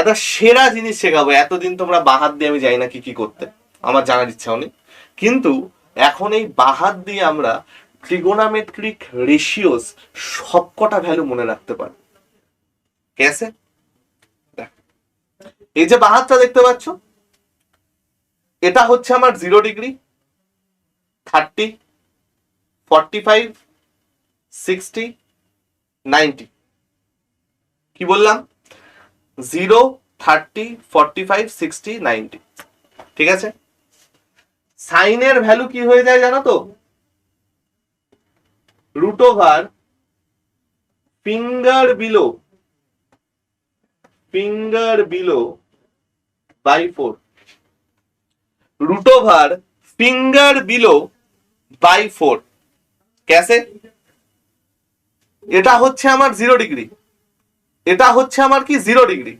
একটা সেরা জিনিস শেখাবো। এতদিন তোমরা বাহাত দিয়ে আমি জানি না কি কি করতে, আমার জানার ইচ্ছাও নেই, কিন্তু এখন এই বাহাত দিয়ে আমরা ট্রিগোনোমেট্রিক রেশিওস সবকটা ভ্যালু মনে রাখতে পারি। কেসে? এই যে বাহাতটা দেখতে পাচ্ছ, এটা হচ্ছে আমার 0 ডিগ্রি, 30, 45, 60, 90। কি বললাম? 0, 30, 45, 60, 90। ঠিক আছে? সাইনের ভ্যালু কি হয়ে যায় জানো তো? Root over finger below by 4। Root over finger below by 4। कैसे? এটা হচ্ছে আমার 0 ডিগ্রি, এটা হচ্ছে আমার কি 0 ডিগ্রি।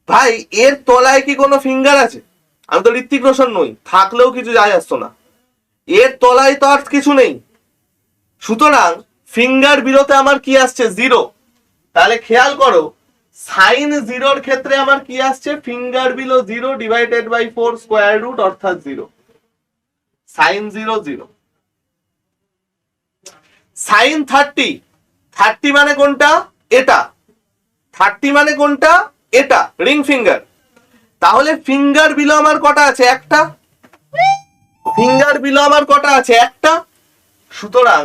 ভাই এর তলায় কি কোনো ফিঙ্গার আছে? আমি তো ঋত্বিক রোশন নই, থাকলেও কিছু যায় আসতো না। এর তলায় তো আর কিছু নেই, সুতরাং ফিঙ্গার বিলোতে আমার কি আসছে? 0। তাহলে খেয়াল করো, সাইন 0 ক্ষেত্রে আমার কি আসছে? Finger below 0 divided by 4 square root অর্থাৎ 0। সাইন 0 0। সাইন 30 মানে কোনটা? এটা। 30 মানে কোনটা? এটা, রিং ফিঙ্গার। তাহলে ফিঙ্গার বিলো আমার কটা আছে? একটা। ফিঙ্গার বিলো আমার কটা আছে? একটা। সুতরাং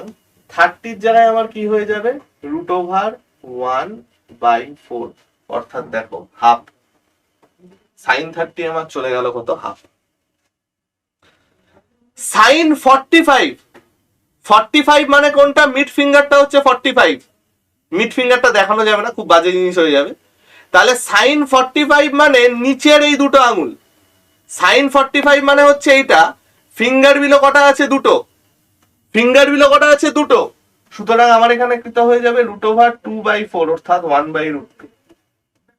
30 জায়গায় আমার কি হয়ে যাবে? রুট ওভার 1/4 অর্থাৎ দেখো হাফ। সাইন 30 আমার চলে গেল কত? হাফ। সাইন 45 মানে কোনটা? মিড ফিঙ্গারটা হচ্ছে 45। মিড ফিঙ্গারটা দেখানো যাবে না, খুব বাজে জিনিস হয়ে যাবে। তাহলে সাইন 45 মানে নিচের এই দুটো আঙুল। সাইন 45 মানে হচ্ছে এইটা। ফিঙ্গার বিলো কটা আছে? দুটো। ফিঙ্গার বিলো কটা আছে? দুটো। সুতরাং আমার এখানে কত হয়ে যাবে? রুট ওভার 2/4 অর্থাৎ 1/√2।